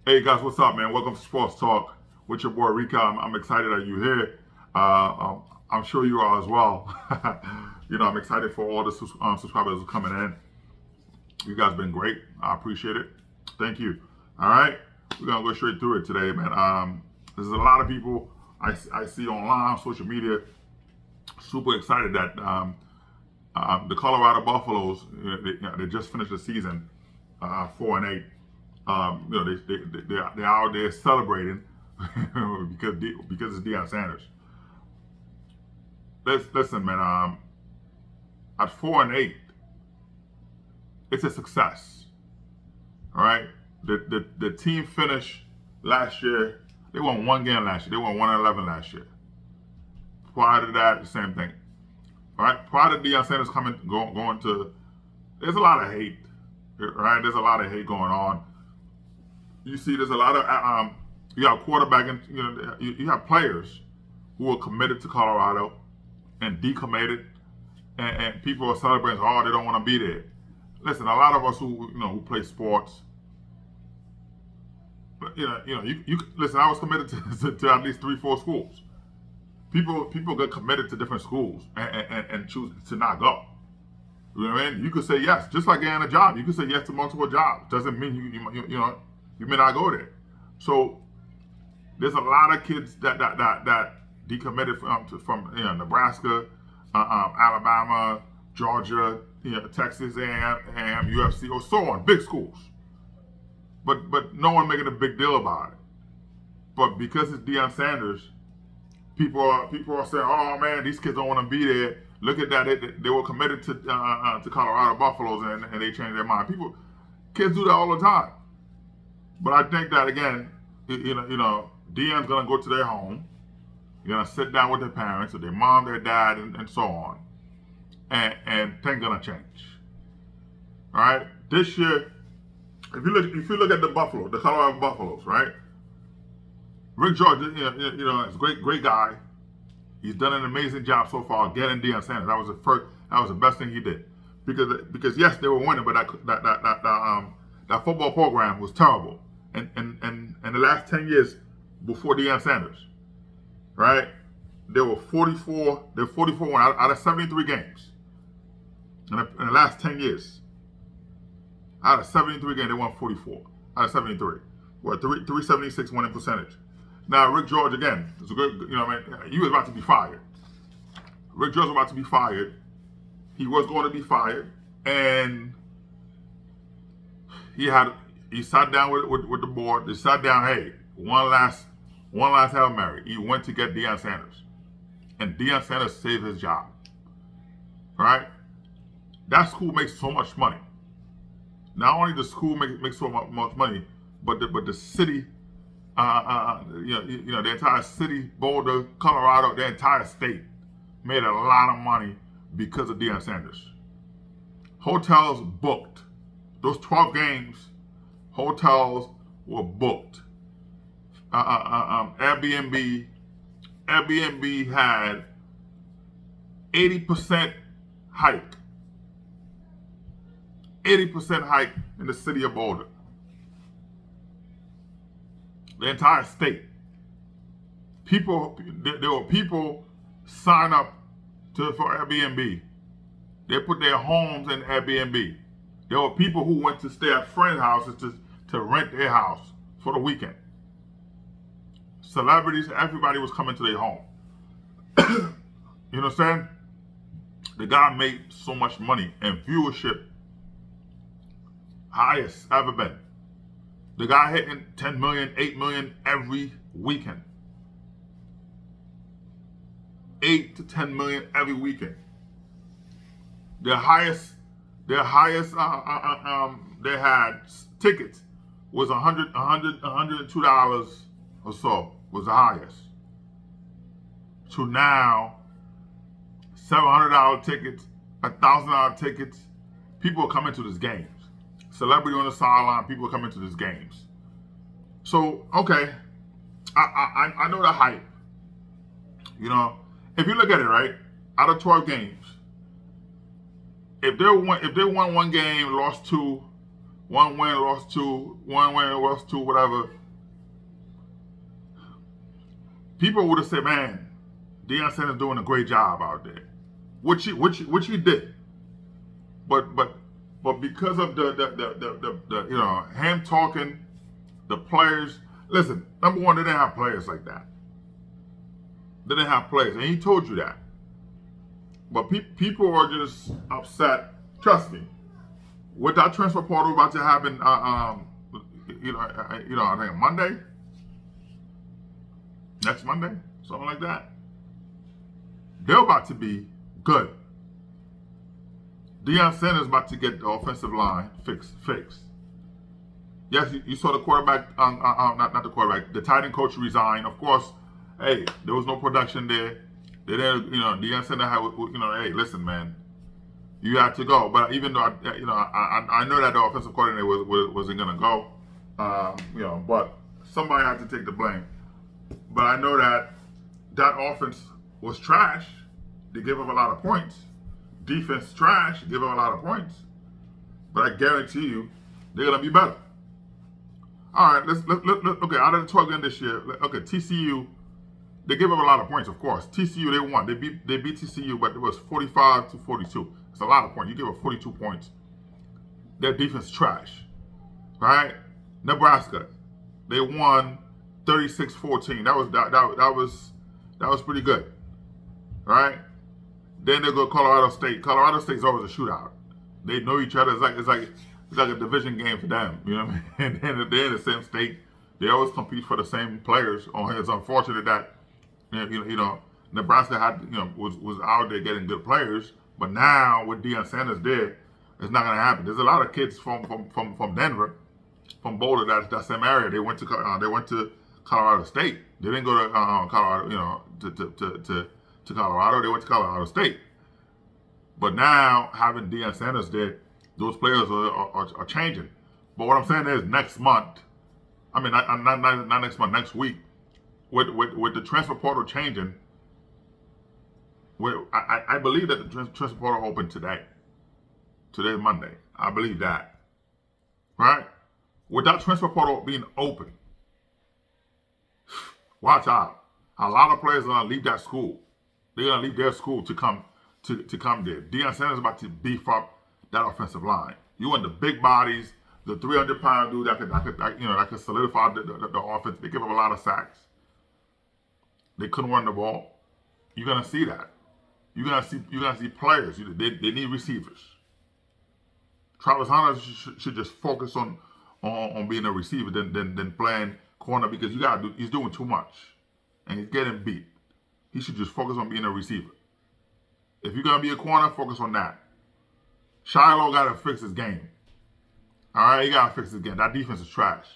Hey guys, what's up, man? Welcome to Sports Talk with your boy Rika. I'm excited that you're here. I'm sure you are as well. I'm excited for all the subscribers who are coming in. You guys been great. I appreciate it. Thank you. All right, we're gonna go straight through it today, man. There's a lot of people I see online, social media, super excited that the Colorado Buffaloes, they just finished the season 4-8. They're out there celebrating because it's Deion Sanders. Listen, man. At 4-8, it's a success. All right. The team finished last year. They won one game last year. They won 1-11 last year. Prior to that, the same thing. All right. Prior to Deion Sanders going to, there's a lot of hate. Right. There's a lot of hate going on. You see, there's a lot of you have quarterback and you have players who are committed to Colorado and decommitted, and people are celebrating. Oh, they don't want to be there. Listen, a lot of us who play sports, you listen. I was committed to at least 3-4 schools. People get committed to different schools and choose to not go. You know what I mean? You could say yes, just like getting a job. You could say yes to multiple jobs. Doesn't mean you may not go there. So there's a lot of kids that decommitted from Nebraska, Alabama, Georgia, Texas, A&M, UFC, or so on, big schools. But no one making a big deal about it. But because it's Deion Sanders, people are saying, oh man, these kids don't want to be there. Look at that, they were committed to Colorado Buffaloes and they changed their mind. Kids do that all the time. But I think that again, Deion's gonna go to their home. You're gonna sit down with their parents, or their mom, their dad, and so on, and things gonna change. All right. This year, if you look at the Colorado Buffaloes, right? Rick George, is a great guy. He's done an amazing job so far getting Deion Sanders. That was the best thing he did, because yes, they were winning, but that football program was terrible. And the last 10 years before Deion Sanders, right? They were 44 out of 73 games. In the last 10 years, out of 73 games, they won 44 out of 73. What, 376 winning percentage. Now, Rick George, again, is a good, he was about to be fired. Rick George was about to be fired. He was going to be fired. And he sat down with the board. They sat down, hey, one last Hail Mary. He went to get Deion Sanders. And Deion Sanders saved his job. All right? That school makes so much money. Not only the school makes so much money, but the city, the entire city, Boulder, Colorado, the entire state made a lot of money because of Deion Sanders. Hotels booked. Those 12 games, hotels were booked. Airbnb had 80% hike. 80% hike in the city of Boulder. The entire state. There were people sign up for Airbnb. They put their homes in Airbnb. There were people who went to stay at friends' houses to rent their house for the weekend. Celebrities, everybody was coming to their home. You know what I'm saying? The guy made so much money, and viewership highest ever been. The guy hitting 10 million, 8 million every weekend. 8 to 10 million every weekend. Their highest they had tickets was $102 or so was the highest. To now, $700 tickets, $1,000 tickets. People are coming to these games. Celebrity on the sideline, people are coming to these games. So, okay, I know the hype. If you look at it, right, out of 12 games, if they won one game, lost two, One win, lost two. One win, lost two, whatever. People would have said, man, Deion Sanders doing a great job out there. Which he did. But because of the him talking, the players, listen, number one, they didn't have players like that. They didn't have players, and he told you that. But people are just upset. Trust me. With that transfer portal about to happen, I think Monday, next Monday, something like that. They're about to be good. Deion Sanders about to get the offensive line fixed. Yes, you saw the quarterback, not the quarterback, the tight end coach resign. Of course, hey, there was no production there. They didn't, Deion Sanders had, hey, listen, man, you had to go. But even though I know that the offensive coordinator wasn't gonna go, but somebody had to take the blame. But I know that offense was trash. They gave up a lot of points. Defense trash, give up a lot of points. But I guarantee you, they're gonna be better. All right, let's okay. Out of the 12 games this year, okay, TCU, they gave up a lot of points, of course. TCU, they won. They beat TCU, but it was 45-42. It's a lot of points. You give up 42 points. Their defense trash, right? Nebraska, they won 36-14. That was pretty good, right? Then they go Colorado State. Colorado State's always a shootout. They know each other. It's like a division game for them. You know what I mean? And they're in the same state. They always compete for the same players. It's unfortunate that Nebraska had was out there getting good players, but now with Deion Sanders there, it's not gonna happen. There's a lot of kids from Denver, from Boulder, that same area. They went to Colorado State. They didn't go to Colorado, to Colorado. They went to Colorado State. But now, having Deion Sanders there, those players are changing. But what I'm saying is, next month, I mean, not next month, next week, with the transfer portal changing, I believe that the transfer portal opened today. Today's Monday. I believe that. Right? With that transfer portal being open, watch out. A lot of players are going to leave that school. They're gonna leave their school to come there. Deion Sanders is about to beef up that offensive line. You want the big bodies, the 300-pound dude that could solidify the offense. They give up a lot of sacks. They couldn't run the ball. You're gonna see that. You're gonna see players. They need receivers. Travis Hunter should just focus on being a receiver than playing corner, because he's doing too much and he's getting beat. He should just focus on being a receiver. If you're going to be a corner, focus on that. Shiloh got to fix his game. All right, he got to fix his game. That defense is trash.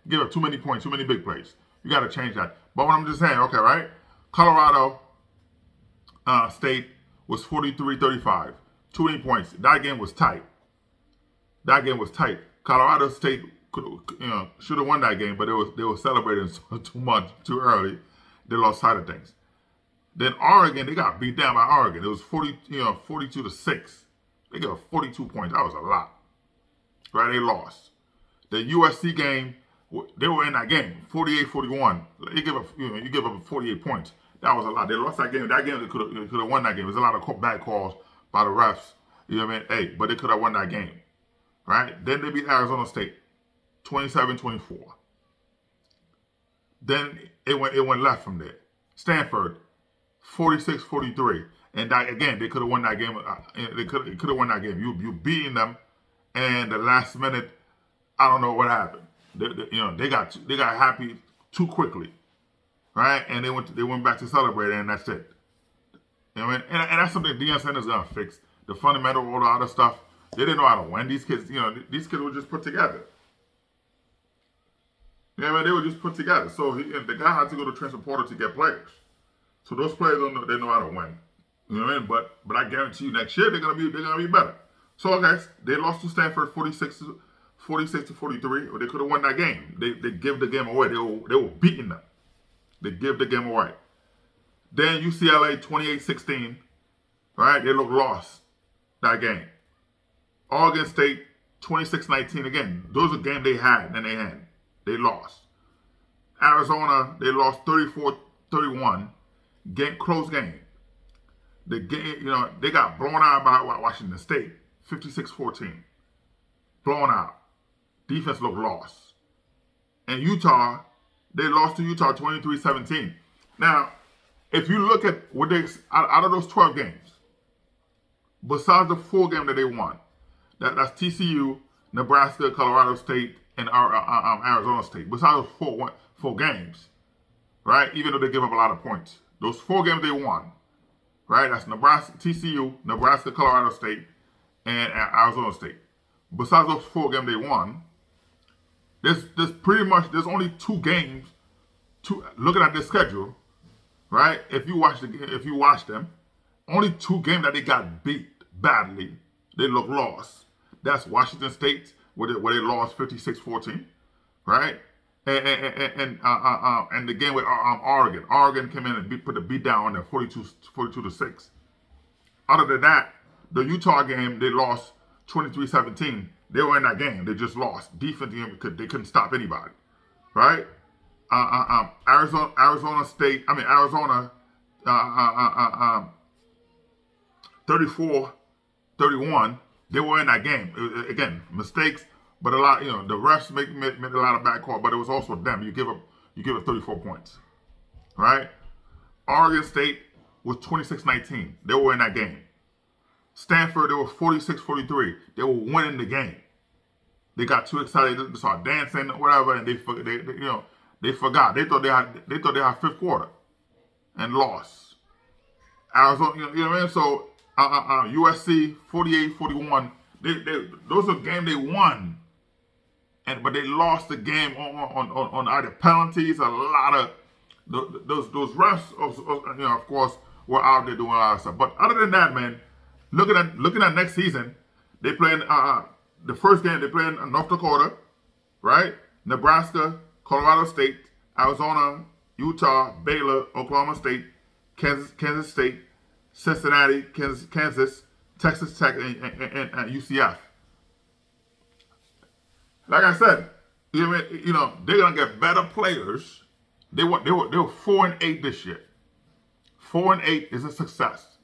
You give up too many points, too many big plays. You got to change that. But what I'm just saying, okay, right? Colorado State was 43-35. Too many points. That game was tight. Colorado State should have won that game, but they were celebrating too early. They lost sight of things. Then Oregon, they got beat down by Oregon. It was 42-6. They got 42 points. That was a lot. Right? They lost. The USC game, they were in that game, 48-41. You give up 48 points. That was a lot. They lost that game. That game, they could have won that game. There's a lot of bad calls by the refs. You know what I mean? Hey, but they could have won that game. Right? Then they beat Arizona State, 27-24. Then it went left from there. Stanford, 46-43, and that, again, they could have won that game. They could have won that game. You beating them, and the last minute, I don't know what happened. They got happy too quickly, right? And they went back to celebrate, and that's it. You know what I mean? And that's something Deion Sanders is gonna fix. The fundamental, all the other stuff. They didn't know how to win. These kids, these kids were just put together. You know what I mean? They were just put together. So the guy had to go to transfer portal to get players. So those players they know how to win. You know what I mean? But I guarantee you next year they're gonna be better. So guys, they lost to Stanford 46-43, or they could have won that game. They give the game away. They were beating them. They give the game away. Then UCLA 28-16, right? They look lost that game. Oregon State 26-19 again. Those are games they had and they lost. Arizona, they lost 34-31. Close game. The game, they got blown out by Washington State, 56-14. Blown out. Defense looked lost. And Utah, they lost to Utah 23-17. Now, if you look at what they out of those 12 games, besides the 4 games that they won, that's TCU, Nebraska, Colorado State, and Arizona State. Besides those four games, right? Even though they give up a lot of points, those 4 games they won, right? That's Nebraska, TCU, Nebraska, Colorado State, and Arizona State. Besides those 4 games they won, there's only 2 games. Looking at their schedule, right? If you watch them, only 2 games that they got beat badly. They look lost. That's Washington State, where they lost 56-14, right? And the game with Oregon. Oregon came in and put the beat down on them 42-6. Other than that, the Utah game, they lost 23-17. They were in that game. They just lost. Defense, they couldn't stop anybody, right? Arizona State, 34-31. They were in that game. Again, mistakes, but a lot, the refs made a lot of bad calls, but it was also them. You give up 34 points, right? Oregon State was 26-19. They were in that game. Stanford, they were 46-43. They were winning the game. They got too excited. They started dancing or whatever, and they forgot. They thought they had 5th quarter and lost. Arizona, you know what I mean? So USC 48-41. Those are games they won, but they lost the game on either penalties. A lot of those refs, of course, were out there doing a lot of stuff. But other than that, man, looking at next season, they playing the first game they play in North Dakota, right? Nebraska, Colorado State, Arizona, Utah, Baylor, Oklahoma State, Kansas State, Cincinnati, Kansas, Texas Tech, and UCF. Like I said, they're gonna get better players. They were 4-8 this year. 4-8 is a success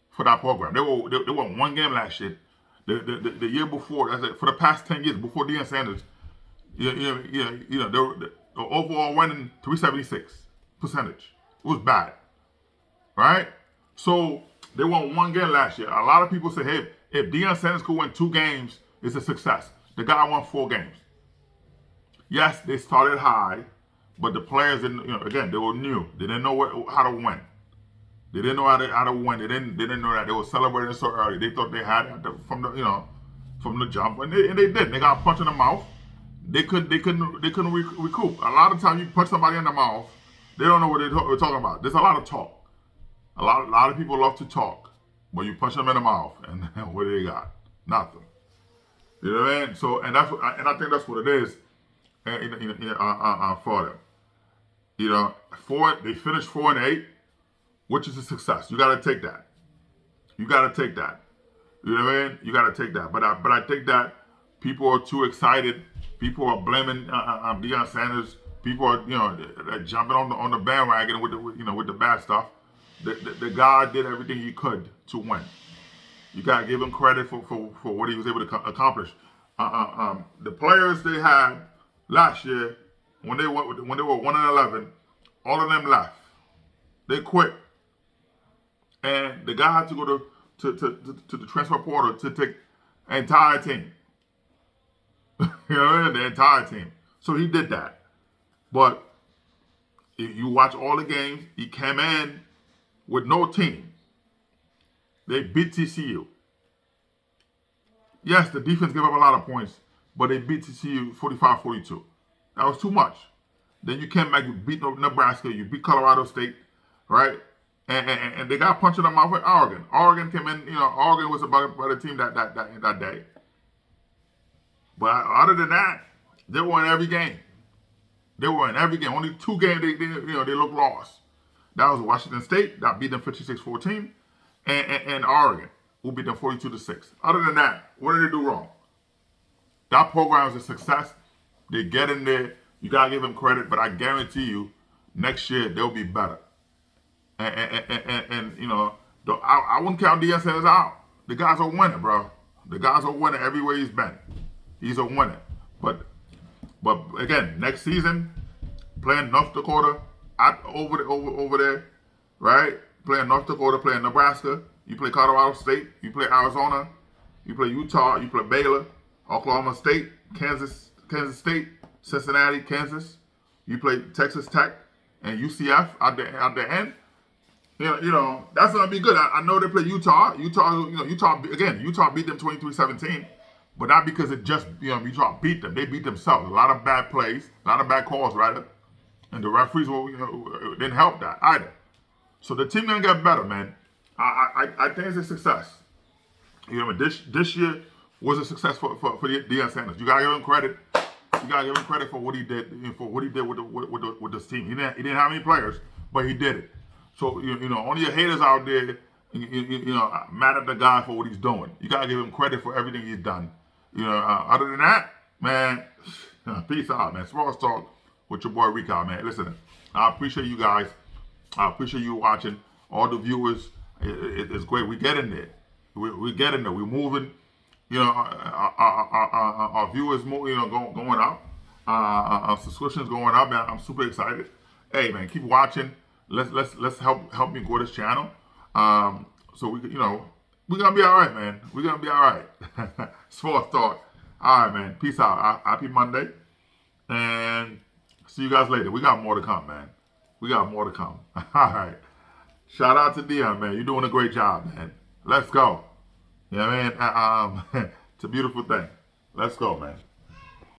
for that program. They won 1 game last year. The year before, for the past 10 years before Deion Sanders, the overall winning 376 percentage. It was bad, right? So they won 1 game last year. A lot of people say, hey, if Deion Sanders could win 2 games, it's a success. The guy won 4 games. Yes, they started high, but the players didn't. Again, they were new. They didn't know how to win. They didn't know how to win. They didn't know that they were celebrating so early. They thought they had it from the jump, and they didn't. They got punched in the mouth. They couldn't recoup. A lot of times you punch somebody in the mouth, they don't know what they're talking about. There's a lot of talk. A lot of people love to talk, but you punch them in the mouth, and what do they got? Nothing. You know what I mean? So, and I think that's what it is, for them. They finished 4-8, which is a success. You got to take that. You got to take that. You know what I mean? You got to take that. But I think that people are too excited. People are blaming Deion Sanders. People are they're jumping on the bandwagon with the bad stuff. The guy did everything he could to win. You gotta give him credit for what he was able to accomplish. The players they had last year when they were 1-11, all of them left. They quit, and the guy had to go to the transfer portal to take the entire team. The entire team. So he did that. But if you watch all the games, he came in with no team. They beat TCU. Yes, the defense gave up a lot of points, but they beat TCU 45-42. That was too much. Then you came back, you beat Nebraska, you beat Colorado State, right? And they got punched in the mouth with Oregon. Oregon came in, Oregon was a better team that day. But other than that, they were in every game. They were in every game. Only 2 games they looked lost. That was Washington State, that beat them 56-14, and Oregon, who beat them 42-6. Other than that, what did they do wrong? That program is a success. They get in there. You gotta give them credit, but I guarantee you, next year they'll be better. And you know, I wouldn't count Deion Sanders out. The guy's a winner, bro. The guy's a winner everywhere he's been. He's a winner. But again, next season, playing North Dakota over there, right? Playing North Dakota, playing Nebraska. You play Colorado State. You play Arizona. You play Utah. You play Baylor, Oklahoma State, Kansas State, Cincinnati, Kansas. You play Texas Tech and UCF at the end. You know that's gonna be good. I know they play Utah. Utah beat them 23-17, but not because it just Utah beat them. They beat themselves. A lot of bad plays, a lot of bad calls, rather, and the referees didn't help that either. So the team gonna get better, man. I think it's a success. This year was a success for Deion Sanders. You gotta give him credit. You gotta give him credit for what he did with this team. He didn't have any players, but he did it. So only your haters out there, mad at the guy for what he's doing. You gotta give him credit for everything he's done. Other than that, man, peace out, man. Sports Talk with your boy Rico, man. Listen, I appreciate you guys. I appreciate you watching. All the viewers, it's great. We get in there. We get in there. We're moving. Our viewers going up. Our subscriptions going up, man. I'm super excited. Hey, man, keep watching. Let's help me grow this channel. So we're gonna be all right, man. We're gonna be all right. Sports Talk. All right, man. Peace out. Happy Monday, and see you guys later. We got more to come, man. We got more to come. All right. Shout out to Deion, man. You're doing a great job, man. Let's go. You know what I mean? It's a beautiful thing. Let's go, man.